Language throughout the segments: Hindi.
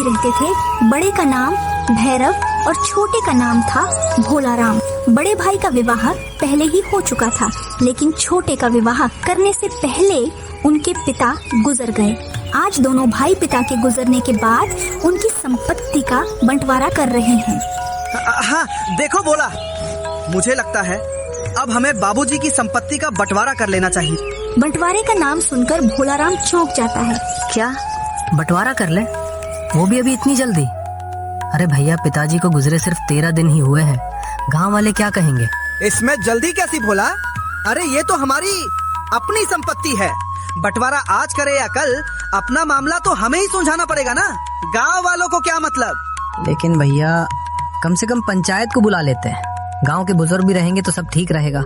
भाई रहते थे। बड़े का नाम भैरव और छोटे का नाम था भोलाराम। बड़े भाई का विवाह पहले ही हो चुका था, लेकिन छोटे का विवाह करने से पहले उनके पिता गुजर गए। आज दोनों भाई पिता के गुजरने के बाद उनकी संपत्ति का बंटवारा कर रहे हैं। हाँ देखो बोला, मुझे लगता है अब हमें बाबूजी की संपत्ति का बंटवारा कर लेना चाहिए। बंटवारे का नाम सुनकर भोलाराम चौंक जाता है। क्या बंटवारा कर ले, वो भी अभी इतनी जल्दी? अरे भैया, पिताजी को गुजरे सिर्फ 13 दिन ही हुए हैं, गांव वाले क्या कहेंगे? इसमें जल्दी कैसी भोला? अरे ये तो हमारी अपनी संपत्ति है। बंटवारा आज करे या कल, अपना मामला तो हमें ही सुलझाना पड़ेगा ना। गांव वालों को क्या मतलब? लेकिन भैया, कम से कम पंचायत को बुला लेते हैं, गांव के बुजुर्ग भी रहेंगे तो सब ठीक रहेगा।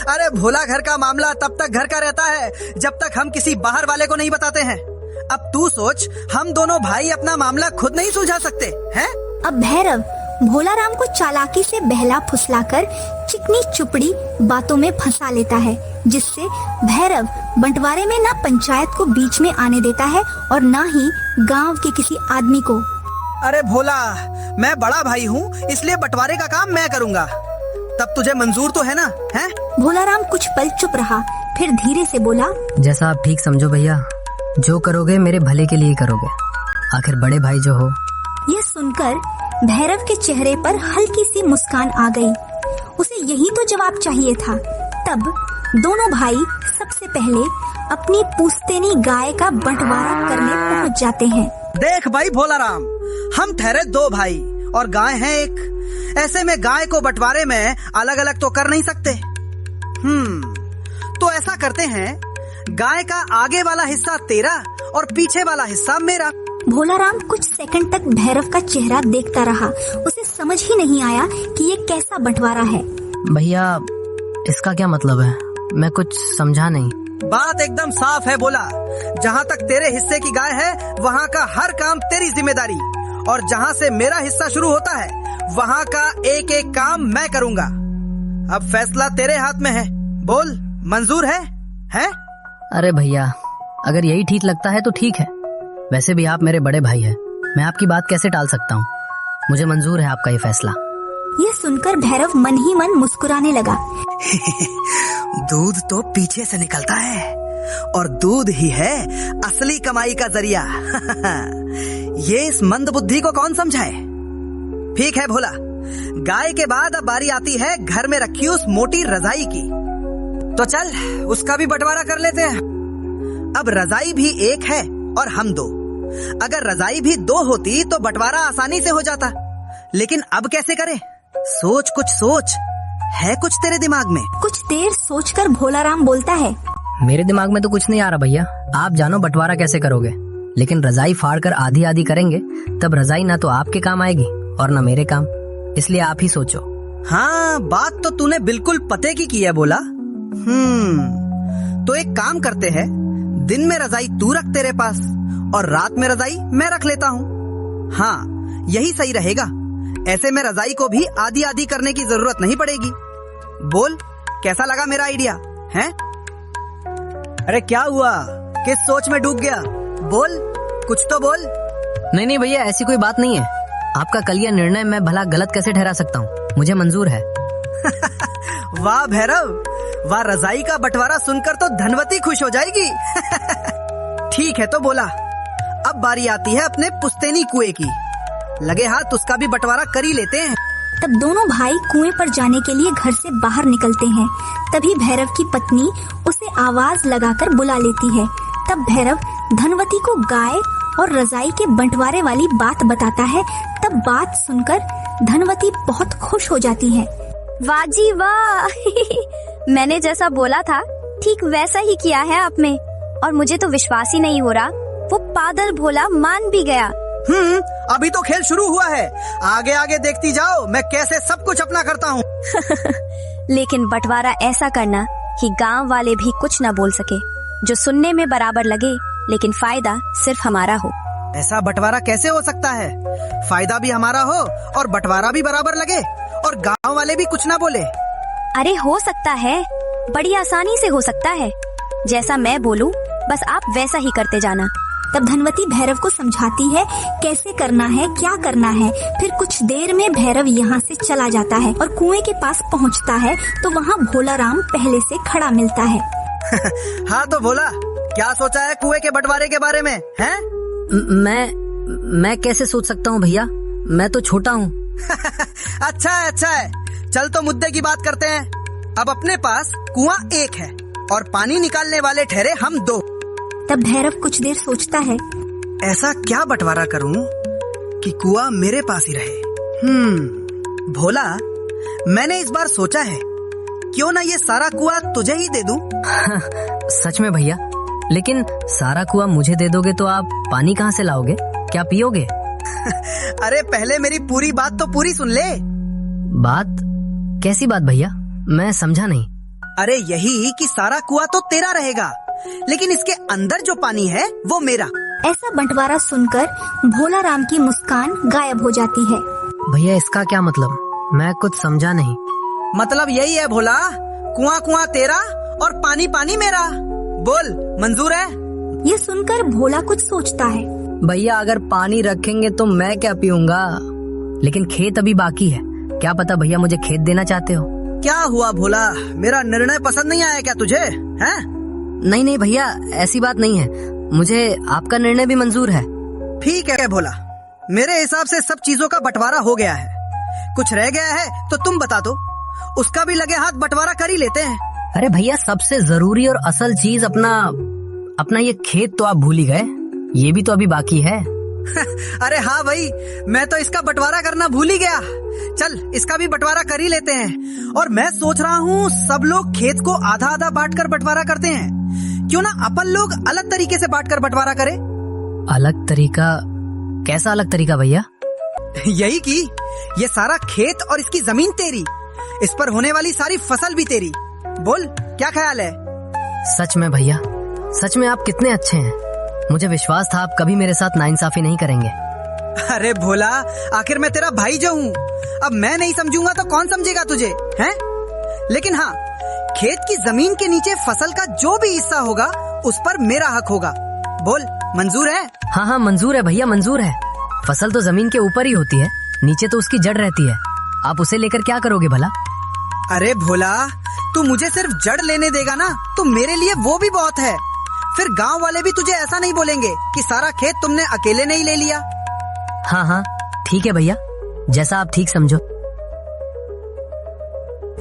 अरे भोला, घर का मामला तब तक घर का रहता है जब तक हम किसी बाहर वाले को नहीं बताते हैं। अब तू सोच, हम दोनों भाई अपना मामला खुद नहीं सुलझा सकते हैं? अब भैरव भोलाराम को चालाकी से बहला फुसलाकर चिकनी चुपड़ी बातों में फंसा लेता है, जिससे भैरव बंटवारे में ना पंचायत को बीच में आने देता है और ना ही गांव के किसी आदमी को। अरे भोला, मैं बड़ा भाई हूँ, इसलिए बंटवारे का काम मैं करूँगा। तब तुझे मंजूर तो है ना? हैं? भोलाराम कुछ पल चुप रहा, फिर धीरे से बोला, जैसा आप ठीक समझो भैया, जो करोगे मेरे भले के लिए करोगे, आखिर बड़े भाई जो हो। यह सुनकर भैरव के चेहरे पर हल्की सी मुस्कान आ गई। उसे यही तो जवाब चाहिए था। तब दोनों भाई सबसे पहले अपनी पुश्तैनी गाय का बंटवारा करने पहुंच जाते हैं। देख भाई भोलाराम, हम ठहरे 2 भाई और गाय है एक। ऐसे में गाय को बंटवारे में अलग अलग तो कर नहीं सकते। तो ऐसा करते हैं, गाय का आगे वाला हिस्सा तेरा और पीछे वाला हिस्सा मेरा। भोलाराम कुछ सेकंड तक भैरव का चेहरा देखता रहा। उसे समझ ही नहीं आया कि ये कैसा बंटवारा है। भैया, इसका क्या मतलब है? मैं कुछ समझा नहीं। बात एकदम साफ है बोला। जहाँ तक तेरे हिस्से की गाय है, वहाँ का हर काम तेरी जिम्मेदारी, और जहाँ से मेरा हिस्सा शुरू होता है, वहाँ का एक एक काम मैं करूँगा। अब फैसला तेरे हाथ में है, बोल मंजूर है? अरे भैया, अगर यही ठीक लगता है तो ठीक है। वैसे भी आप मेरे बड़े भाई हैं, मैं आपकी बात कैसे टाल सकता हूँ। मुझे मंजूर है आपका ये फैसला। ये सुनकर भैरव मन ही मन मुस्कुराने लगा। दूध तो पीछे से निकलता है, और दूध ही है असली कमाई का जरिया। ये इस मंद बुद्धि को कौन समझाए? ठीक है भोला, गाय के बाद अब बारी आती है घर में रखी उस मोटी रजाई की। तो चल, उसका भी बंटवारा कर लेते हैं। अब रजाई भी एक है और हम 2। अगर रजाई भी 2 होती तो बंटवारा आसानी से हो जाता, लेकिन अब कैसे करें? सोच, कुछ सोच। है कुछ तेरे दिमाग में? कुछ देर सोचकर भोलाराम बोलता है, मेरे दिमाग में तो कुछ नहीं आ रहा भैया। आप जानो बंटवारा कैसे करोगे, लेकिन रजाई फाड़ कर आधी आधी करेंगे, तब रजाई ना तो आपके काम आएगी और ना मेरे काम। इसलिए आप ही सोचो। हाँ, बात तो तूने बिल्कुल पते की है बोला। तो एक काम करते हैं, दिन में रजाई तू रख तेरे पास और रात में रजाई मैं रख लेता हूँ। हाँ, यही सही रहेगा। ऐसे में रजाई को भी आधी आधी करने की जरूरत नहीं पड़ेगी। बोल, कैसा लगा मेरा आइडिया? हैं? अरे क्या हुआ? किस सोच में डूब गया? बोल, कुछ तो बोल। नहीं भैया, ऐसी कोई बात नहीं है। आपका कल यह निर्णय मैं भला गलत कैसे ठहरा सकता हूँ? मुझे मंजूर है। वाह भैरव, वाह, रजाई का बंटवारा सुनकर तो धनवती खुश हो जाएगी। ठीक है तो बोला, अब बारी आती है अपने पुश्तैनी कुएं की। लगे हाथ उसका भी बंटवारा कर ही लेते हैं। तब दोनों भाई कुएं पर जाने के लिए घर से बाहर निकलते हैं। तभी भैरव की पत्नी उसे आवाज लगाकर बुला लेती है। तब भैरव धनवती को गाय और रजाई के बंटवारे वाली बात बताता है। तब बात सुनकर धनवती बहुत खुश हो जाती है। वाह जी वाह! मैंने जैसा बोला था ठीक वैसा ही किया है आपने, और मुझे तो विश्वास ही नहीं हो रहा, वो पागल भोला मान भी गया। अभी तो खेल शुरू हुआ है, आगे आगे देखती जाओ मैं कैसे सब कुछ अपना करता हूँ। लेकिन बंटवारा ऐसा करना कि गांव वाले भी कुछ न बोल सके, जो सुनने में बराबर लगे लेकिन फायदा सिर्फ हमारा हो। ऐसा बंटवारा कैसे हो सकता है? फायदा भी हमारा हो और बंटवारा भी बराबर लगे और गांव वाले भी कुछ ना बोले। अरे हो सकता है, बड़ी आसानी से हो सकता है। जैसा मैं बोलूं बस आप वैसा ही करते जाना। तब धनवती भैरव को समझाती है कैसे करना है, क्या करना है। फिर कुछ देर में भैरव यहाँ से चला जाता है और कुएं के पास पहुँचता है तो वहाँ भोला राम पहले से खड़ा मिलता है। हाँ तो भोला, क्या सोचा है कुएं के बंटवारे के बारे में, हैं? मैं कैसे सोच सकता हूँ भैया, मैं तो छोटा हूँ। अच्छा है, चल तो मुद्दे की बात करते हैं। अब अपने पास कुआं एक है और पानी निकालने वाले ठहरे हम 2। तब भैरव कुछ देर सोचता है, ऐसा क्या बंटवारा करूं कि कुआं मेरे पास ही रहे। भोला, मैंने इस बार सोचा है, क्यों ना ये सारा कुआं तुझे ही दे दूं। सच में भैया, लेकिन सारा कुआं मुझे दे दोगे तो आप पानी कहाँ से लाओगे, क्या पियोगे? अरे पहले मेरी पूरी बात तो पूरी सुन ले। बात? कैसी बात भैया, मैं समझा नहीं। अरे यही कि सारा कुआं तो तेरा रहेगा, लेकिन इसके अंदर जो पानी है वो मेरा। ऐसा बंटवारा सुनकर भोला राम की मुस्कान गायब हो जाती है। भैया इसका क्या मतलब, मैं कुछ समझा नहीं। मतलब यही है भोला, कुआं कुआं तेरा और पानी पानी मेरा। बोल, मंजूर है? ये सुनकर भोला कुछ सोचता है। भैया अगर पानी रखेंगे तो मैं क्या पीऊंगा, लेकिन खेत अभी बाकी है, क्या पता भैया मुझे खेत देना चाहते हो। क्या हुआ भोला, मेरा निर्णय पसंद नहीं आया क्या तुझे, हैं? नहीं भैया, ऐसी बात नहीं है, मुझे आपका निर्णय भी मंजूर है। ठीक है भोला, मेरे हिसाब से सब चीजों का बंटवारा हो गया है। कुछ रह गया है तो तुम बता दो, उसका भी लगे हाथ बंटवारा कर ही लेते हैं। अरे भैया सबसे जरूरी और असल चीज अपना ये खेत तो आप भूल ही गए, ये भी तो अभी बाकी है। अरे हाँ भाई, मैं तो इसका बंटवारा करना भूल ही गया। चल इसका भी बंटवारा कर ही लेते हैं। और मैं सोच रहा हूँ सब लोग खेत को आधा आधा बांट कर बंटवारा करते हैं, क्यों ना अपन लोग अलग तरीके से बांट कर बंटवारा करें। अलग तरीका? कैसा अलग तरीका भैया? यही कि ये सारा खेत और इसकी जमीन तेरी, इस पर होने वाली सारी फसल भी तेरी। बोल क्या ख्याल है? सच में भैया, सच में आप कितने अच्छे हैं, मुझे विश्वास था आप कभी मेरे साथ नाइंसाफी नहीं करेंगे। अरे भोला, आखिर मैं तेरा भाई जो हूँ, अब मैं नहीं समझूंगा तो कौन समझेगा तुझे, हैं? लेकिन हाँ, खेत की जमीन के नीचे फसल का जो भी हिस्सा होगा उस पर मेरा हक होगा। बोल मंजूर है? हाँ मंजूर है भैया, मंजूर है। फसल तो जमीन के ऊपर ही होती है, नीचे तो उसकी जड़ रहती है, आप उसे लेकर क्या करोगे भला? अरे भोला, तू मुझे सिर्फ जड़ लेने देगा ना तो मेरे लिए वो भी बहुत है। फिर गांव वाले भी तुझे ऐसा नहीं बोलेंगे कि सारा खेत तुमने अकेले नहीं ले लिया। हाँ ठीक है भैया, जैसा आप ठीक समझो।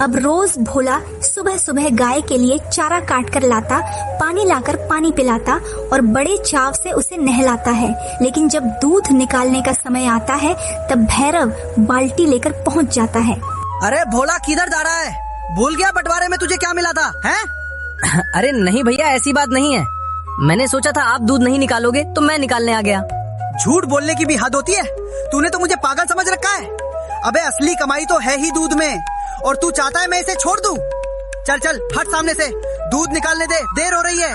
अब रोज भोला सुबह सुबह गाय के लिए चारा काट कर लाता, पानी लाकर पानी पिलाता और बड़े चाव से उसे नहलाता है। लेकिन जब दूध निकालने का समय आता है तब भैरव बाल्टी लेकर पहुंच जाता है। अरे भोला किधर जा रहा है? भूल गया बंटवारे में तुझे क्या मिला था, हैं? अरे नहीं भैया, ऐसी बात नहीं है, मैंने सोचा था आप दूध नहीं निकालोगे तो मैं निकालने आ गया। झूठ बोलने की भी हद होती है, तूने तो मुझे पागल समझ रखा है। अबे असली कमाई तो है ही दूध में, और तू चाहता है मैं इसे छोड़ दूं? चल हट सामने से, दूध निकालने दे, देर हो रही है।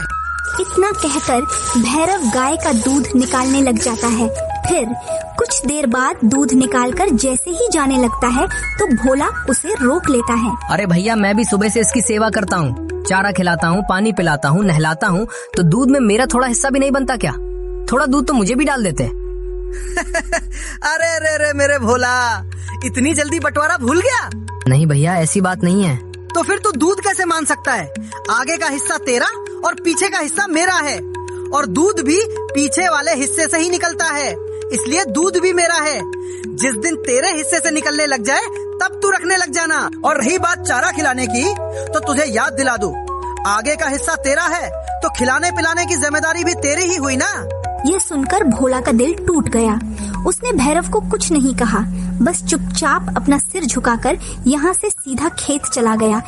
इतना कहकर भैरव गाय का दूध निकालने लग जाता है। फिर कुछ देर बाद दूध निकालकर जैसे ही जाने लगता है तो भोला उसे रोक लेता है। अरे भैया, मैं भी सुबह से इसकी सेवा करता हूँ, चारा खिलाता हूँ, पानी पिलाता हूँ, नहलाता हूँ, तो दूध में मेरा थोड़ा हिस्सा भी नहीं बनता क्या? थोड़ा दूध तो मुझे भी डाल देते। अरे रे मेरे भोला, इतनी जल्दी बंटवारा भूल गया? नहीं भैया, ऐसी बात नहीं है। तो फिर तू दूध कैसे मान सकता है? आगे का हिस्सा तेरा और पीछे का हिस्सा मेरा है, और दूध भी पीछे वाले हिस्से से ही निकलता है, इसलिए दूध भी मेरा है। जिस दिन तेरे हिस्से से निकलने लग जाए तब तू रखने लग जाना। और रही बात चारा खिलाने की, तो तुझे याद दिला दूं, आगे का हिस्सा तेरा है तो खिलाने पिलाने की जिम्मेदारी भी तेरी ही हुई ना। ये सुनकर भोला का दिल टूट गया। उसने भैरव को कुछ नहीं कहा, बस चुपचाप अपना सिर झुकाकर यहाँ से सीधा खेत चला गया।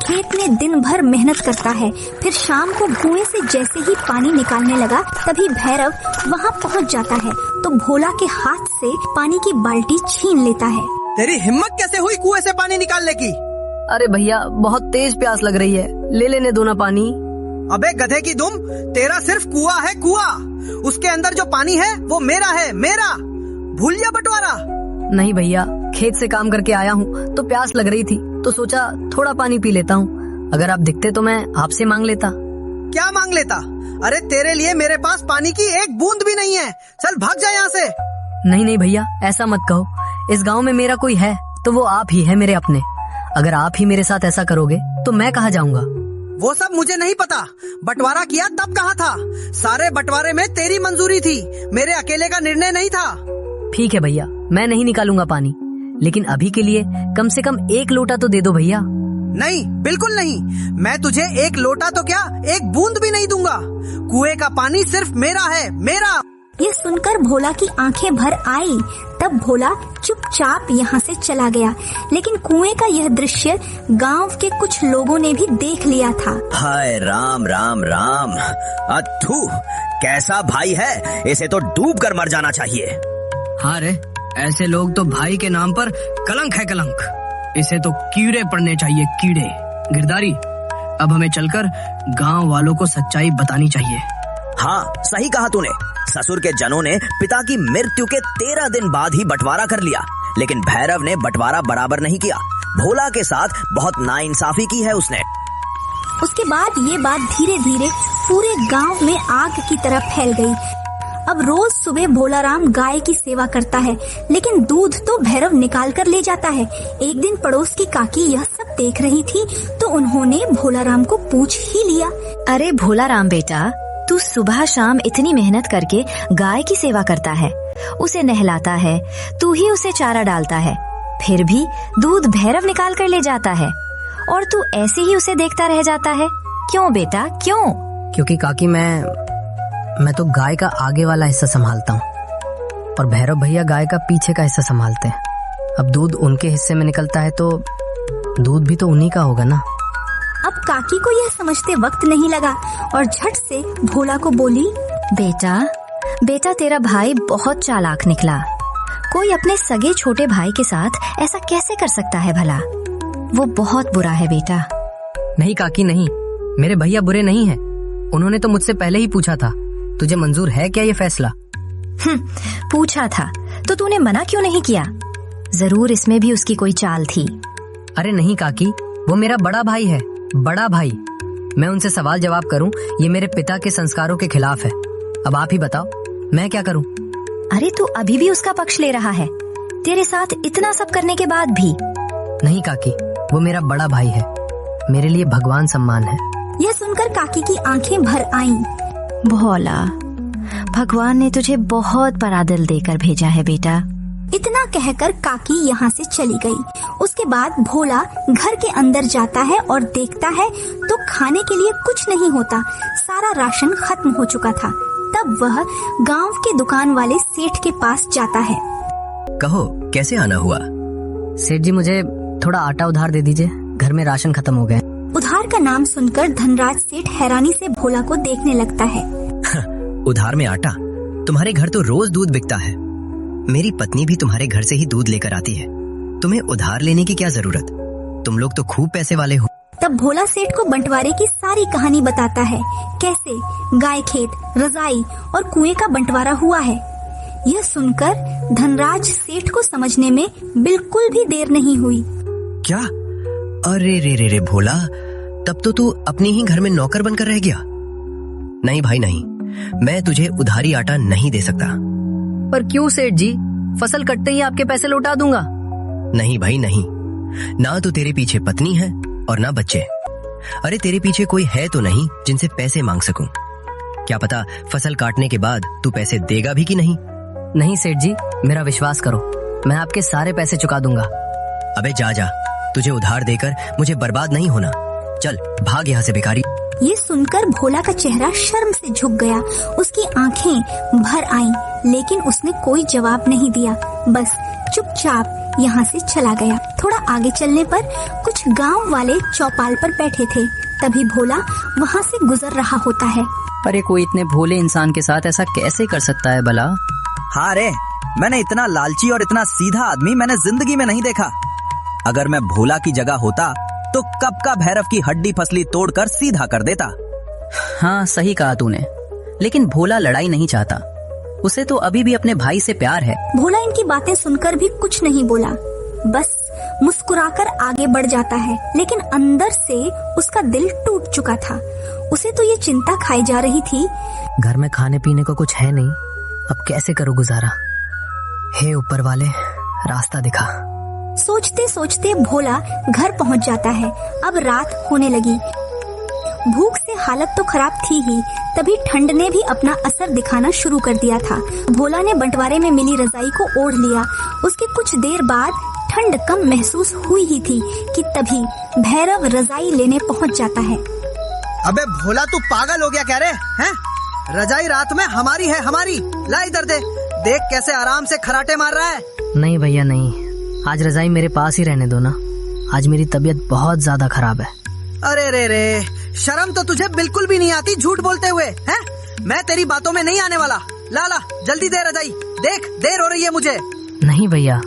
खेत में दिन भर मेहनत करता है, फिर शाम को कुएं से जैसे ही पानी निकालने लगा तभी भैरव वहाँ पहुँच जाता है तो भोला के हाथ से पानी की बाल्टी छीन लेता है। तेरी हिम्मत कैसे हुई कुएं से पानी निकालने की? अरे भैया, बहुत तेज प्यास लग रही है, ले लेने दो ना पानी। अबे गधे की दुम, तेरा सिर्फ कुआं है कुआं, उसके अंदर जो पानी है वो मेरा है, मेरा। भूल गया बंटवारा? नहीं भैया, खेत से काम करके आया हूँ तो प्यास लग रही थी तो सोचा थोड़ा पानी पी लेता हूँ, अगर आप दिखते तो मैं आपसे मांग लेता। क्या मांग लेता? अरे तेरे लिए मेरे पास पानी की एक बूंद भी नहीं है। चल भाग जा यहाँ से। नहीं नहीं भैया, ऐसा मत कहो। इस गांव में मेरा कोई है तो वो आप ही है मेरे अपने। अगर आप ही मेरे साथ ऐसा करोगे तो मैं कहाँ जाऊंगा? वो सब मुझे नहीं पता। बंटवारा किया तब कहा था? सारे बंटवारे में तेरी मंजूरी थी, मेरे अकेले का निर्णय नहीं था। ठीक है भैया, मैं नहीं निकालूंगा पानी, लेकिन अभी के लिए कम से कम 1 लोटा तो दे दो भैया। नहीं, बिल्कुल नहीं। मैं तुझे 1 लोटा तो क्या, 1 बूंद भी नहीं दूंगा। कुएं का पानी सिर्फ मेरा है, मेरा। ये सुनकर भोला की आंखें भर आई। तब भोला चुपचाप यहाँ से चला गया। लेकिन कुएं का यह दृश्य गांव के कुछ लोगों ने भी देख लिया था। हाय राम राम राम, अथू कैसा भाई है, इसे तो डूब कर मर जाना चाहिए। हाँ रे, ऐसे लोग तो भाई के नाम पर कलंक है, कलंक। इसे तो कीड़े पड़ने चाहिए, कीड़े। गिरधारी, अब हमें चलकर गांव वालों को सच्चाई बतानी चाहिए। हाँ, सही कहा तूने। ससुर के जनों ने पिता की मृत्यु के 13 दिन बाद ही बंटवारा कर लिया, लेकिन भैरव ने बंटवारा बराबर नहीं किया। भोला के साथ बहुत नाइंसाफी की है उसने। उसके बाद ये बात धीरे धीरे पूरे गांव में आग की तरह फैल गई। अब रोज सुबह भोलाराम गाय की सेवा करता है, लेकिन दूध तो भैरव निकाल कर ले जाता है। एक दिन पड़ोस की काकी यह सब देख रही थी तो उन्होंने भोलाराम को पूछ ही लिया। अरे भोलाराम बेटा, तू सुबह शाम इतनी मेहनत करके गाय की सेवा करता है, उसे नहलाता है, तू ही उसे चारा डालता है, फिर भी दूध भैरव निकाल कर ले जाता है और तू ऐसे ही उसे देखता रह जाता है। क्यों बेटा, क्यों? क्योंकि काकी मैं तो गाय का आगे वाला हिस्सा संभालता हूँ और भैरव भैया गाय का पीछे का हिस्सा संभालते हैं। अब दूध उनके हिस्से में निकलता है तो दूध भी तो उन्हीं का होगा ना। अब काकी को यह समझते वक्त नहीं लगा और झट से भोला को बोली, बेटा तेरा भाई बहुत चालाक निकला। कोई अपने सगे छोटे भाई के साथ ऐसा कैसे कर सकता है भला? वो बहुत बुरा है बेटा। नहीं काकी नहीं, मेरे भैया बुरे नहीं हैं। उन्होंने तो मुझसे पहले ही पूछा था, तुझे मंजूर है क्या ये फैसला? पूछा था तो तूने मना क्यों नहीं किया? जरूर इसमें भी उसकी कोई चाल थी। अरे नहीं काकी, वो मेरा बड़ा भाई है, बड़ा भाई। मैं उनसे सवाल जवाब करूं ये मेरे पिता के संस्कारों के खिलाफ है। अब आप ही बताओ मैं क्या करूं? अरे तू अभी भी उसका पक्ष ले रहा है, तेरे साथ इतना सब करने के बाद भी? नहीं काकी, वो मेरा बड़ा भाई है, मेरे लिए भगवान सम्मान है। यह सुनकर काकी की आंखें भर आईं। भोला, भगवान ने तुझे बहुत बड़ा दिल देकर भेजा है बेटा। इतना कहकर काकी यहाँ से चली गई। उसके बाद भोला घर के अंदर जाता है और देखता है तो खाने के लिए कुछ नहीं होता, सारा राशन खत्म हो चुका था। तब वह गांव के दुकान वाले सेठ के पास जाता है। कहो कैसे आना हुआ? सेठ जी, मुझे थोड़ा आटा उधार दे दीजिए, घर में राशन खत्म हो गए। उधार का नाम सुनकर धनराज सेठ हैरानी से भोला को देखने लगता है। उधार में आटा? तुम्हारे घर तो रोज दूध बिकता है। मेरी पत्नी भी तुम्हारे घर से ही दूध लेकर आती है, तुम्हें उधार लेने की क्या जरूरत? तुम लोग तो खूब पैसे वाले हो। तब भोला सेठ को बंटवारे की सारी कहानी बताता है, कैसे गाय खेत, रजाई और कुएं का बंटवारा हुआ है। यह सुनकर धनराज सेठ को समझने में बिल्कुल भी देर नहीं हुई। क्या? अरे रे भोला, तब तो तू अपने ही घर में नौकर बनकर रह गया। नहीं भाई नहीं, मैं तुझे उधारी आटा नहीं दे सकता। पर क्यों सेठ जी, फसल कटते ही आपके पैसे लौटा दूंगा। नहीं भाई नहीं, ना तो तेरे पीछे पत्नी है और ना बच्चे। अरे तेरे पीछे कोई है तो नहीं जिनसे पैसे मांग सकूं। क्या पता फसल काटने के बाद तू पैसे देगा भी कि नहीं। नहीं सेठ जी, मेरा विश्वास करो, मैं आपके सारे पैसे चुका दूंगा। अबे जा, तुझे उधार देकर मुझे बर्बाद नहीं होना। चल भाग यहाँ से भिखारी। ये सुनकर भोला का चेहरा शर्म से झुक गया, उसकी आंखें भर आईं, लेकिन उसने कोई जवाब नहीं दिया, बस चुपचाप यहाँ से चला गया। थोड़ा आगे चलने पर कुछ गांव वाले चौपाल पर बैठे थे। तभी भोला वहाँ से गुजर रहा होता है। अरे कोई इतने भोले इंसान के साथ ऐसा कैसे कर सकता है भला? हाँ रे, मैंने इतना लालची और इतना सीधा आदमी मैंने जिंदगी में नहीं देखा। अगर मैं भोला की जगह होता तो कब का भैरव की हड्डी फसली तोड़कर सीधा कर देता। हाँ सही कहा तूने, लेकिन भोला लड़ाई नहीं चाहता, उसे तो अभी भी अपने भाई से प्यार है। भोला इनकी बातें सुनकर भी कुछ नहीं बोला, बस मुस्कुराकर आगे बढ़ जाता है, लेकिन अंदर से उसका दिल टूट चुका था। उसे तो ये चिंता खाई जा रही थी, घर में खाने पीने को कुछ है नहीं, अब कैसे करूं गुजारा। हे ऊपर वाले, रास्ता दिखा। सोचते सोचते भोला घर पहुंच जाता है। अब रात होने लगी। भूख से हालत तो खराब थी ही, तभी ठंड ने भी अपना असर दिखाना शुरू कर दिया था। भोला ने बंटवारे में मिली रजाई को ओढ़ लिया। उसके कुछ देर बाद ठंड कम महसूस हुई ही थी कि तभी भैरव रजाई लेने पहुंच जाता है। अबे भोला, तू पागल हो गया क्या रे? हैं? रजाई रात में हमारी है, हमारी। ला इधर दे। देख कैसे आराम से खराटे मार रहा है। नहीं भैया नहीं, आज रजाई मेरे पास ही रहने दो ना। आज मेरी तबीयत बहुत ज्यादा खराब है। अरे रे रे, शर्म तो तुझे बिल्कुल भी नहीं आती झूठ बोलते हुए, हैं? मैं तेरी बातों में नहीं आने वाला। ला ला जल्दी दे रजाई, देख देर हो रही है मुझे। नहीं भैया,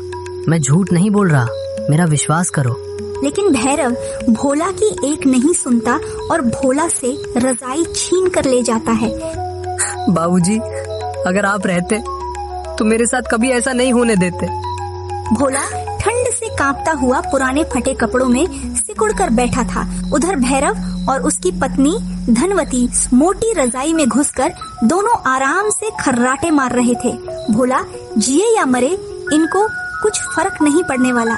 मैं झूठ नहीं बोल रहा, मेरा विश्वास करो। लेकिन भैरव भोला की एक नहीं सुनता और भोला से रजाई छीन कर ले जाता है। बाबूजी, अगर आप रहते तो मेरे साथ कभी ऐसा नहीं होने देते। भोला ठंड से कांपता हुआ पुराने फटे कपड़ों में सिकुड़ कर बैठा था। उधर भैरव और उसकी पत्नी धनवती मोटी रजाई में घुसकर दोनों आराम से खर्राटे मार रहे थे। भोला जिए या मरे, इनको कुछ फर्क नहीं पड़ने वाला।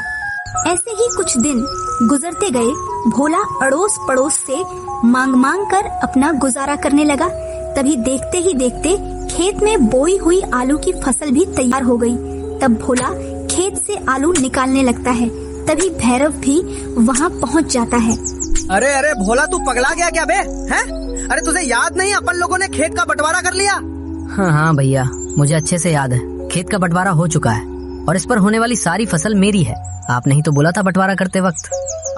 ऐसे ही कुछ दिन गुजरते गए। भोला अड़ोस पड़ोस से मांग मांग कर अपना गुजारा करने लगा। तभी देखते ही देखते खेत में बोई हुई आलू की फसल भी तैयार हो गई। तब भोला खेत से आलू निकालने लगता है। तभी भैरव भी वहाँ पहुँच जाता है। अरे अरे भोला, तू पगला गया क्या बे? हैं? अरे तुझे याद नहीं अपन लोगों ने खेत का बंटवारा कर लिया? हाँ भैया, मुझे अच्छे से याद है। खेत का बंटवारा हो चुका है और इस पर होने वाली सारी फसल मेरी है। आपने ही तो बोला था बंटवारा करते वक्त।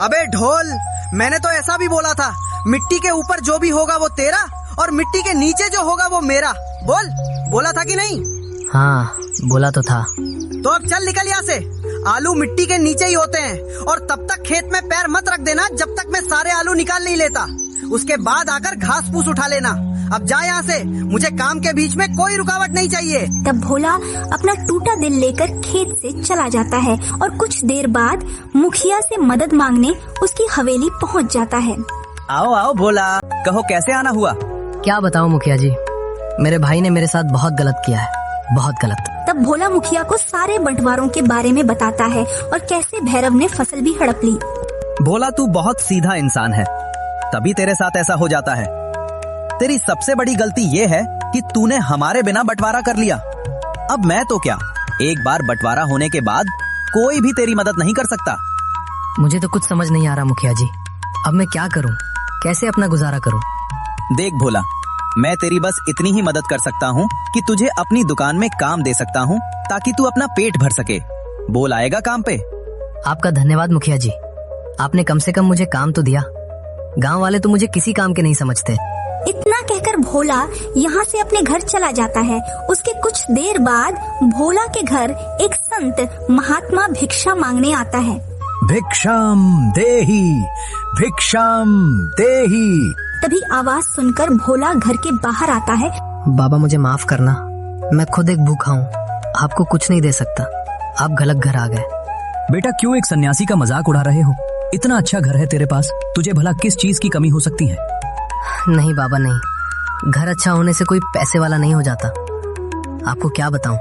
अबे ढोल, मैंने तो ऐसा भी बोला था, मिट्टी के ऊपर जो भी होगा वो तेरा और मिट्टी के नीचे जो होगा वो मेरा। बोला था कि नहीं? हाँ बोला तो था। तो अब चल निकल यहाँ से। आलू मिट्टी के नीचे ही होते हैं और तब तक खेत में पैर मत रख देना जब तक मैं सारे आलू निकाल नहीं लेता। उसके बाद आकर घास फूस उठा लेना। अब जा यहाँ से, मुझे काम के बीच में कोई रुकावट नहीं चाहिए। तब भोला अपना टूटा दिल लेकर खेत से चला जाता है और कुछ देर बाद मुखिया से मदद मांगने उसकी हवेली पहुँच जाता है। आओ आओ भोला, कहो कैसे आना हुआ? क्या बताऊं मुखिया जी, मेरे भाई ने मेरे साथ बहुत गलत किया है, बहुत गलत। तब भोला मुखिया को सारे बंटवारों के बारे में बताता है और कैसे भैरव ने फसल भी हड़प ली। भोला, तू बहुत सीधा इंसान है, तभी तेरे साथ ऐसा हो जाता है। तेरी सबसे बड़ी गलती ये है कि तूने हमारे बिना बंटवारा कर लिया। अब मैं तो क्या, एक बार बंटवारा होने के बाद कोई भी तेरी मदद नहीं कर सकता। मुझे तो कुछ समझ नहीं आ रहा मुखिया जी, अब मैं क्या करूं, कैसे अपना गुजारा करूं? देख भोला, मैं तेरी बस इतनी ही मदद कर सकता हूँ कि तुझे अपनी दुकान में काम दे सकता हूँ ताकि तू अपना पेट भर सके। बोल आएगा काम पे? आपका धन्यवाद मुखिया जी, आपने कम से कम मुझे काम तो दिया। गांव वाले तो मुझे किसी काम के नहीं समझते। इतना कहकर भोला यहाँ से अपने घर चला जाता है। उसके कुछ देर बाद भोला के घर एक संत महात्मा भिक्षा मांगने आता है। भिक्षाम देहि, भिक्षाम देहि। तभी आवाज सुनकर भोला घर के बाहर आता है। बाबा मुझे माफ करना, मैं खुद एक भूखा हूँ, आपको कुछ नहीं दे सकता, आप गलत घर आ गए। बेटा, क्यों एक सन्यासी का मजाक उड़ा रहे हो? इतना अच्छा घर है तेरे पास, तुझे भला किस चीज की कमी हो सकती है? नहीं बाबा नहीं, घर अच्छा होने से कोई पैसे वाला नहीं हो जाता। आपको क्या बताऊं,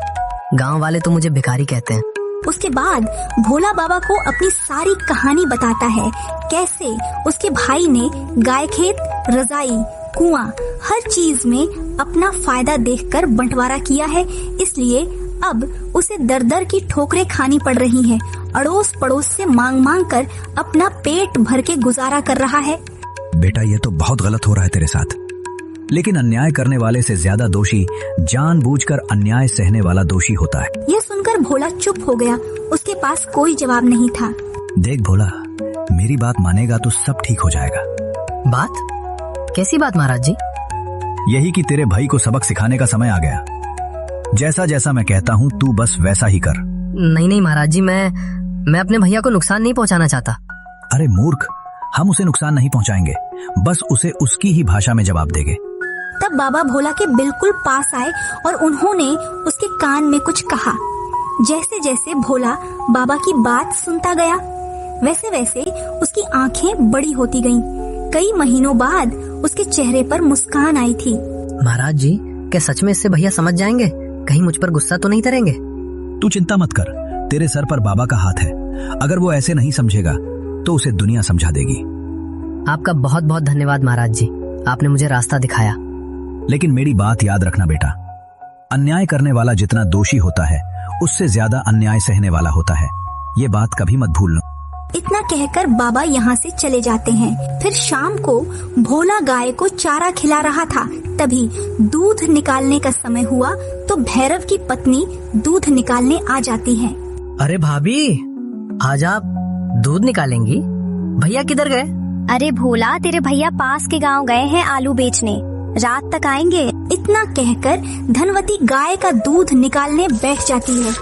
गांव वाले तो मुझे भिखारी कहते हैं। उसके बाद भोला बाबा को अपनी सारी कहानी बताता है, कैसे उसके भाई ने गाय खेत, रजाई, कुआं, हर चीज में अपना फायदा देखकर बंटवारा किया है। इसलिए अब उसे दर दर की ठोकरें खानी पड़ रही हैं। अड़ोस पड़ोस से मांग मांग कर अपना पेट भर के गुजारा कर रहा है। बेटा, ये तो बहुत गलत हो रहा है तेरे साथ, लेकिन अन्याय करने वाले से ज्यादा दोषी जानबूझकर अन्याय सहने वाला दोषी होता है। यह सुनकर भोला चुप हो गया, उसके पास कोई जवाब नहीं था। देख भोला, मेरी बात मानेगा तो सब ठीक हो जाएगा। बात? कैसी बात महाराज जी? यही कि तेरे भाई को सबक सिखाने का समय आ गया। जैसा जैसा मैं कहता हूँ तू बस वैसा ही कर। नहीं महाराज जी, मैं अपने भैया को नुकसान नहीं पहुँचाना चाहता। अरे मूर्ख, हम उसे नुकसान नहीं पहुँचाएंगे, बस उसे उसकी ही भाषा में जवाब देंगे। तब बाबा भोला के बिल्कुल पास आए और उन्होंने उसके कान में कुछ कहा। जैसे जैसे भोला बाबा की बात सुनता गया, वैसे वैसे उसकी आंखें बड़ी होती गईं। कई महीनों बाद उसके चेहरे पर मुस्कान आई थी। महाराज जी, क्या सच में इससे भैया समझ जाएंगे? कहीं मुझ पर गुस्सा तो नहीं करेंगे? तू चिंता मत कर, तेरे सर पर बाबा का हाथ है। अगर वो ऐसे नहीं समझेगा तो उसे दुनिया समझा देगी। आपका बहुत बहुत धन्यवाद महाराज जी, आपने मुझे रास्ता दिखाया। लेकिन मेरी बात याद रखना बेटा, अन्याय करने वाला जितना दोषी होता है उससे ज्यादा अन्याय सहने वाला होता है। ये बात कभी मत भूलना। इतना कहकर बाबा यहाँ से चले जाते हैं। फिर शाम को भोला गाय को चारा खिला रहा था। तभी दूध निकालने का समय हुआ तो भैरव की पत्नी दूध निकालने आ जाती है। अरे भाभी, आज आप दूध निकालेंगी? भैया किधर गए? अरे भोला, तेरे भैया पास के गांव गए हैं आलू बेचने, रात तक आएंगे। इतना कहकर धनवती गाय का दूध निकालने बैठ जाती है।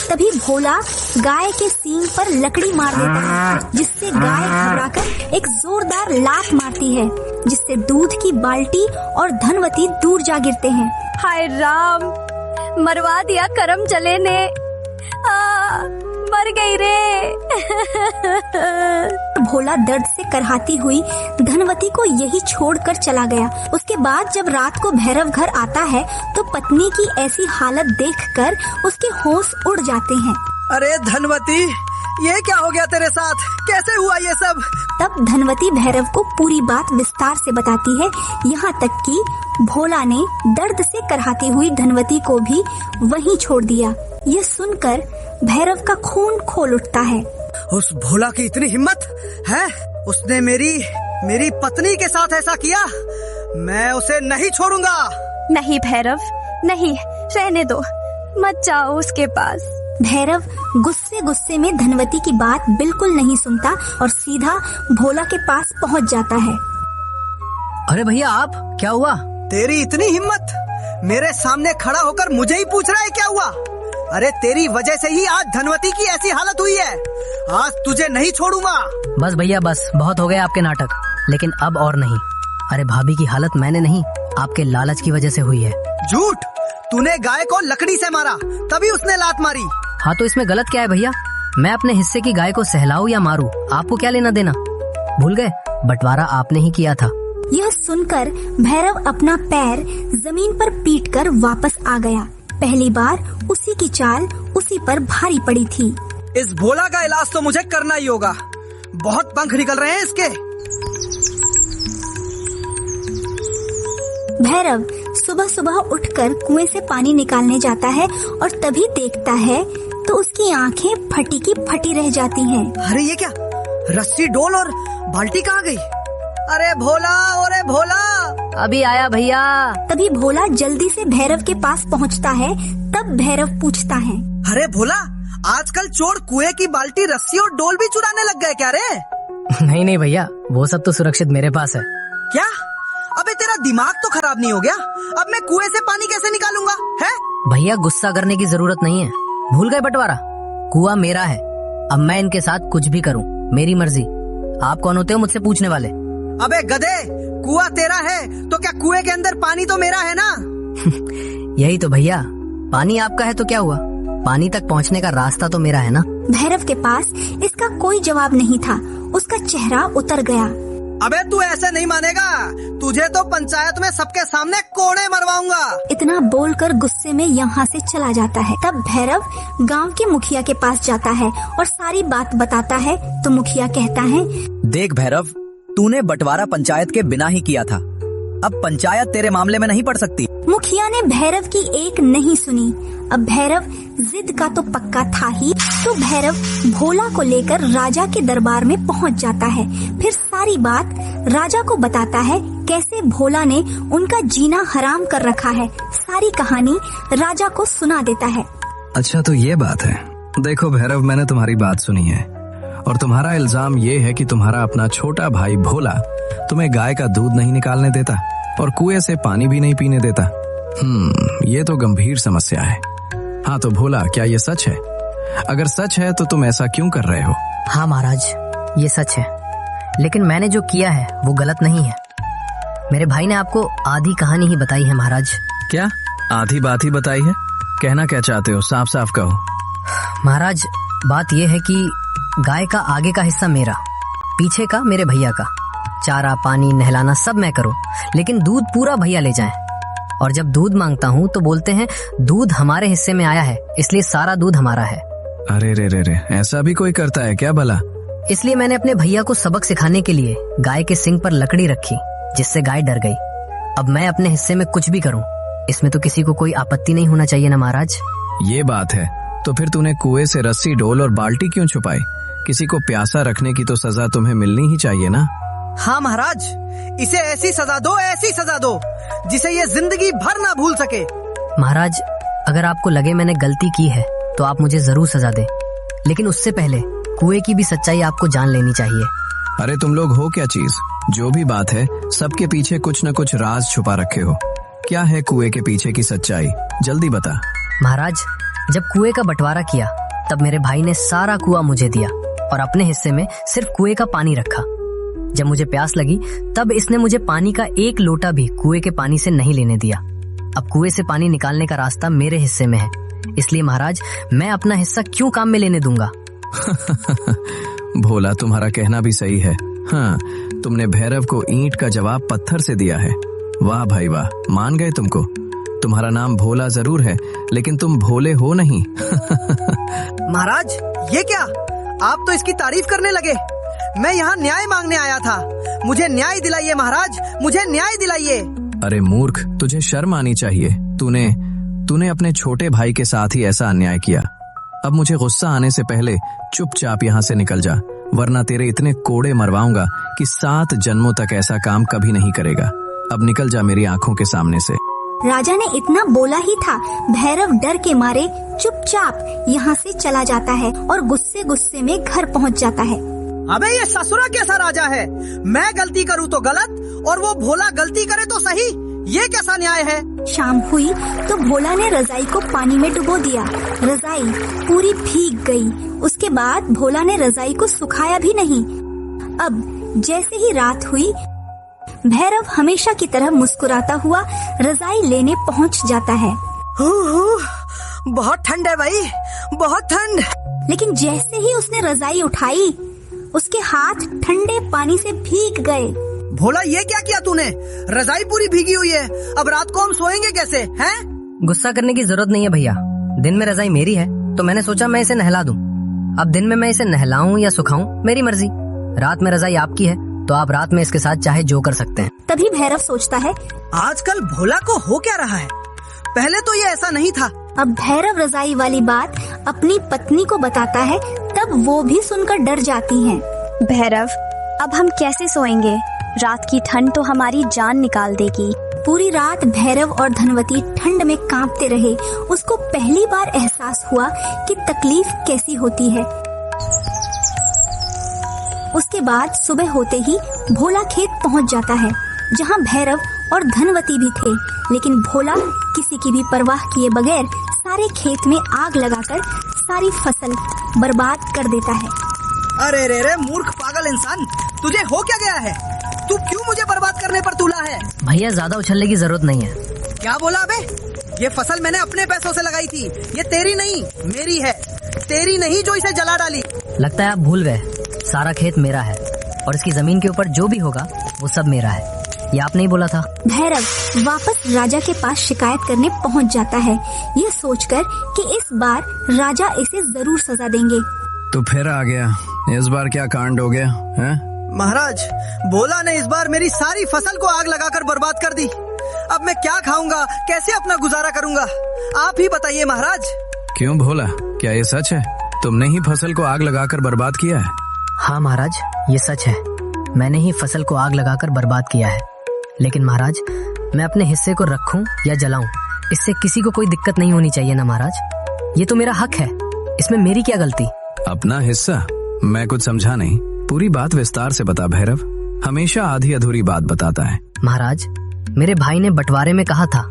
तभी भोला गाय के सींग पर लकड़ी मार देता है, जिससे गाय घबराकर एक जोरदार लात मारती है, जिससे दूध की बाल्टी और धनवती दूर जा गिरते हैं। हाय राम, मरवा दिया करम चले ने, मर गई रे। भोला दर्द से करहाती हुई धनवती को यही छोड़कर चला गया। उसके बाद जब रात को भैरव घर आता है तो पत्नी की ऐसी हालत देखकर उसके होश उड़ जाते हैं। अरे धनवती, ये क्या हो गया तेरे साथ? कैसे हुआ ये सब? तब धनवती भैरव को पूरी बात विस्तार से बताती है, यहाँ तक कि भोला ने दर्द से करहाती हुई धनवती को भी वहीं छोड़ दिया। यह सुनकर भैरव का खून खोल उठता है। उस भोला की इतनी हिम्मत है? उसने मेरी पत्नी के साथ ऐसा किया? मैं उसे नहीं छोड़ूंगा। नहीं भैरव, नहीं, रहने दो, मत जाओ उसके पास। भैरव गुस्से गुस्से में धनवती की बात बिल्कुल नहीं सुनता और सीधा भोला के पास पहुंच जाता है। अरे भैया, आप क्या हुआ? तेरी इतनी हिम्मत, मेरे सामने खड़ा होकर मुझे ही पूछ रहा है क्या हुआ? अरे तेरी वजह से ही आज धनवती की ऐसी हालत हुई है। आज तुझे नहीं छोड़ूंगा। बस भैया बस, बहुत हो गए आपके नाटक, लेकिन अब और नहीं। अरे भाभी की हालत मैंने नहीं, आपके लालच की वजह से हुई है। झूठ! तूने गाय को लकड़ी से मारा, तभी उसने लात मारी। हाँ तो इसमें गलत क्या है भैया? मैं अपने हिस्से की गाय को सहलाऊं या मारूं, आपको क्या लेना देना? भूल गए, बंटवारा आपने ही किया था। यह सुनकर भैरव अपना पैर जमीन पर पीटकर वापस आ गया। पहली बार उसी की चाल उसी पर भारी पड़ी थी। इस भोला का इलाज तो मुझे करना ही होगा। बहुत पंख निकल रहे हैं इसके। भैरव सुबह सुबह उठकर कुएं से पानी निकालने जाता है और तभी देखता है तो उसकी आंखें फटी की फटी रह जाती हैं। अरे ये क्या? रस्सी डोल और बाल्टी कहाँ गई? अरे भोला, अरे भोला! अभी आया भैया। तभी भोला जल्दी से भैरव के पास पहुंचता है। तब भैरव पूछता है, अरे भोला, आजकल चोर कुएं की बाल्टी, रस्सी और डोल भी चुराने लग गए क्या रे? नहीं नहीं भैया, वो सब तो सुरक्षित मेरे पास है। क्या? अबे तेरा दिमाग तो खराब नहीं हो गया? अब मैं कुएं से पानी कैसे निकालूंगा? है भैया, गुस्सा करने की जरूरत नहीं है। भूल गए बंटवारा? कुआं मेरा है, अब मैं इनके साथ कुछ भी करूं, मेरी मर्जी। आप कौन होते हो मुझसे पूछने वाले? अबे गधे, कुआं तेरा है तो क्या कुएं के अंदर पानी तो मेरा है ना? यही तो भैया, पानी आपका है तो क्या हुआ, पानी तक पहुंचने का रास्ता तो मेरा है ना। भैरव के पास इसका कोई जवाब नहीं था। उसका चेहरा उतर गया। अबे तू ऐसे नहीं मानेगा, तुझे तो पंचायत में सबके सामने कोड़े मरवाऊंगा। इतना बोलकर गुस्से में यहाँ से चला जाता है। तब भैरव गांव के मुखिया के पास जाता है और सारी बात बताता है तो मुखिया कहता है, देख भैरव, तूने बंटवारा पंचायत के बिना ही किया था, अब पंचायत तेरे मामले में नहीं पड़ सकती। मुखिया ने भैरव की एक नहीं सुनी। अब भैरव जिद का तो पक्का था ही, तो भैरव भोला को लेकर राजा के दरबार में पहुंच जाता है। फिर सारी बात राजा को बताता है, कैसे भोला ने उनका जीना हराम कर रखा है। सारी कहानी राजा को सुना देता है। अच्छा तो ये बात है। देखो भैरव, मैंने तुम्हारी बात सुनी है और तुम्हारा इल्जाम ये है कि तुम्हारा अपना छोटा भाई भोला तुम्हें गाय का दूध नहीं निकालने देता और कुएं से पानी भी नहीं पीने देता। ये तो गंभीर समस्या है। हाँ तो भोला, क्या ये सच है? अगर सच है तो तुम ऐसा क्यों कर रहे हो? हाँ महाराज, ये सच है, लेकिन मैंने जो किया है वो गलत नहीं है। मेरे भाई ने आपको आधी कहानी ही बताई है महाराज। क्या आधी बात ही बताई है? कहना क्या चाहते हो, साफ साफ कहो। महाराज, बात ये है कि गाय का आगे का हिस्सा मेरा, पीछे का मेरे भैया का। चारा, पानी, नहलाना सब मैं करूं, लेकिन दूध पूरा भैया ले जाएं। और जब दूध मांगता हूं तो बोलते हैं दूध हमारे हिस्से में आया है, इसलिए सारा दूध हमारा है। अरे रे रे रे, ऐसा भी कोई करता है क्या भला? इसलिए मैंने अपने भैया को सबक सिखाने के लिए गाय के सिंग पर लकड़ी रखी, जिससे गाय डर गई। अब मैं अपने हिस्से में कुछ भी करूं, इसमें तो किसी को कोई आपत्ति नहीं होना चाहिए ना महाराज। ये बात है, तो फिर तूने कुएं से रस्सी, डोल और बाल्टी क्यों छुपाई? किसी को प्यासा रखने की तो सजा तुम्हें मिलनी ही चाहिए ना। हाँ महाराज, इसे ऐसी सजा दो जिसे ये जिंदगी भर ना भूल सके। महाराज, अगर आपको लगे मैंने गलती की है तो आप मुझे जरूर सजा दें, लेकिन उससे पहले कुएं की भी सच्चाई आपको जान लेनी चाहिए। अरे तुम लोग हो क्या चीज? जो भी बात है, सबके पीछे कुछ न कुछ राज छुपा रखे हो। क्या है कुएं के पीछे की सच्चाई? जल्दी बता। महाराज, जब कुएं का बंटवारा किया तब मेरे भाई ने सारा कुआं मुझे दिया और अपने हिस्से में सिर्फ कुएं का पानी रखा। जब मुझे प्यास लगी तब इसने मुझे पानी का एक लोटा भी कुएं के पानी से नहीं लेने दिया। अब कुएं से पानी निकालने का रास्ता मेरे हिस्से में है, इसलिए महाराज मैं अपना हिस्सा क्यों काम में लेने दूंगा। भोला, तुम्हारा कहना भी सही है। हाँ, तुमने भैरव को ईंट का जवाब पत्थर से दिया है। वाह भाई वाह, मान गए तुमको। तुम्हारा नाम भोला जरूर है, लेकिन तुम भोले हो नहीं। महाराज, ये क्या? आप तो इसकी तारीफ करने लगे। मैं यहाँ न्याय मांगने आया था। मुझे न्याय दिलाइए महाराज, मुझे न्याय दिलाइए। अरे मूर्ख, तुझे शर्म आनी चाहिए। तूने अपने छोटे भाई के साथ ही ऐसा अन्याय किया। अब मुझे गुस्सा आने से पहले चुपचाप यहाँ से निकल जा, वरना तेरे इतने कोड़े मरवाऊंगा कि 7 जन्मों तक ऐसा काम कभी नहीं करेगा। अब निकल जा मेरी आंखों के सामने से। राजा ने इतना बोला ही था, भैरव डर के मारे चुपचाप यहाँ से चला जाता है और गुस्से गुस्से में घर पहुँच जाता है। अबे ये ससुरा कैसा राजा है? मैं गलती करूँ तो गलत और वो भोला गलती करे तो सही। ये कैसा न्याय है? शाम हुई तो भोला ने रजाई को पानी में डुबो दिया। रजाई पूरी भीग गई। उसके बाद भोला ने रजाई को सुखाया भी नहीं। अब जैसे ही रात हुई, भैरव हमेशा की तरह मुस्कुराता हुआ रजाई लेने पहुंच जाता है। बहुत ठंड है भाई, बहुत ठंड। लेकिन जैसे ही उसने रजाई उठाई, उसके हाथ ठंडे पानी से भीग गए। भोला, ये क्या किया तूने? रजाई पूरी भीगी हुई है। अब रात को हम सोएंगे कैसे? हैं? गुस्सा करने की जरूरत नहीं है भैया। दिन में रजाई मेरी है तो मैंने सोचा मैं इसे नहला दूं। अब दिन में मैं इसे नहलाऊं या सुखाऊं, मेरी मर्जी। रात में रजाई आपकी है तो आप रात में इसके साथ चाहे जो कर सकते हैं। तभी भैरव सोचता है, आजकल भोला को हो क्या रहा है? पहले तो ये ऐसा नहीं था। अब भैरव रजाई वाली बात अपनी पत्नी को बताता है, तब वो भी सुनकर डर जाती हैं। भैरव, अब हम कैसे सोएंगे? रात की ठंड तो हमारी जान निकाल देगी। पूरी रात भैरव और धनवती ठंड में कांपते रहे। उसको पहली बार एहसास हुआ कि तकलीफ कैसी होती है। उसके बाद सुबह होते ही भोला खेत पहुंच जाता है, जहां भैरव और धनवती भी थे। लेकिन भोला किसी की भी परवाह किए बगैर सारे खेत में आग लगाकर सारी फसल बर्बाद कर देता है। अरे रे रे मूर्ख पागल इंसान, तुझे हो क्या गया है? तू क्यों मुझे बर्बाद करने पर तुला है? भैया, ज्यादा उछलने की जरूरत नहीं है। क्या बोला बे? ये फसल मैंने अपने पैसों से लगाई थी। ये तेरी नहीं, मेरी है। तेरी नहीं जो इसे जला डाली। लगता है आप भूल गए, सारा खेत मेरा है और इसकी जमीन के ऊपर जो भी होगा वो सब मेरा है। ये आप नहीं बोला था? भैरव वापस राजा के पास शिकायत करने पहुंच जाता है, ये सोचकर कि इस बार राजा इसे जरूर सजा देंगे। तो फिर आ गया, इस बार क्या कांड हो गया है? महाराज, भोला ने इस बार मेरी सारी फसल को आग लगाकर बर्बाद कर दी। अब मैं क्या खाऊंगा, कैसे अपना गुजारा करूंगा? आप ही बताइए महाराज। क्यों भोला, क्या ये सच है? तुमने ही फसल को आग लगाकर बर्बाद किया है? हाँ महाराज, ये सच है। मैंने ही फसल को आग लगाकर बर्बाद किया है। लेकिन महाराज, मैं अपने हिस्से को रखूं या जलाऊं, इससे किसी को कोई दिक्कत नहीं होनी चाहिए ना महाराज। ये तो मेरा हक है, इसमें मेरी क्या गलती? अपना हिस्सा? मैं कुछ समझा नहीं, पूरी बात विस्तार से बता भैरव। हमेशा आधी अधूरी बात बताता है। महाराज, मेरे भाई ने बंटवारे में कहा था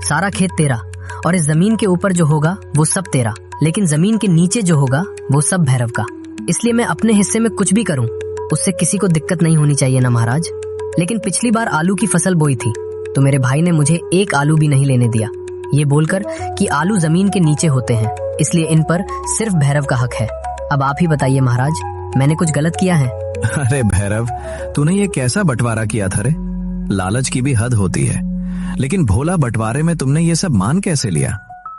सारा खेत तेरा और इस जमीन के ऊपर जो होगा वो सब तेरा, लेकिन जमीन के नीचे जो होगा वो सब भैरव का। इसलिए मैं अपने हिस्से में कुछ भी करूं उससे किसी को दिक्कत नहीं होनी चाहिए ना महाराज। लेकिन पिछली बार आलू की फसल बोई थी तो मेरे भाई ने मुझे एक आलू भी नहीं लेने दिया, ये बोलकर कि आलू जमीन के नीचे होते हैं, इसलिए इन पर सिर्फ भैरव का हक है। अब आप ही बताइए महाराज, मैंने कुछ गलत किया है? अरे भैरव, तूने ये कैसा बंटवारा किया था रे? लालच की भी हद होती है। लेकिन भोला, बंटवारे में तुमने ये सब मान कैसे लिया?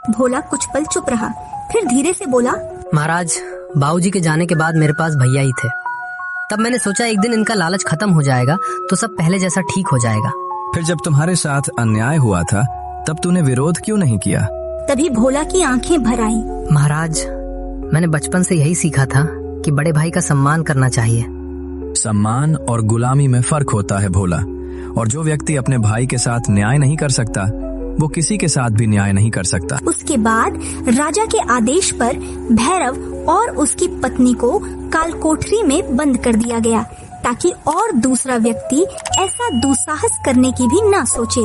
भोला कुछ पल चुप रहा, फिर धीरे से बोला, महाराज, बाबूजी के जाने के बाद मेरे पास भैया ही थे। तब मैंने सोचा एक दिन इनका लालच खत्म हो जाएगा तो सब पहले जैसा ठीक हो जाएगा। फिर जब तुम्हारे साथ अन्याय हुआ था तब तूने विरोध क्यों नहीं किया? तभी भोला की आंखें भर आईं। महाराज, मैंने बचपन से यही सीखा था कि बड़े भाई का सम्मान करना चाहिए। सम्मान और गुलामी में फर्क होता है भोला, और जो व्यक्ति अपने भाई के साथ न्याय नहीं कर सकता वो किसी के साथ भी न्याय नहीं कर सकता। उसके बाद राजा के आदेश पर भैरव और उसकी पत्नी को काल कोठरी में बंद कर दिया गया ताकि और दूसरा व्यक्ति ऐसा दुस्साहस करने की भी ना सोचे।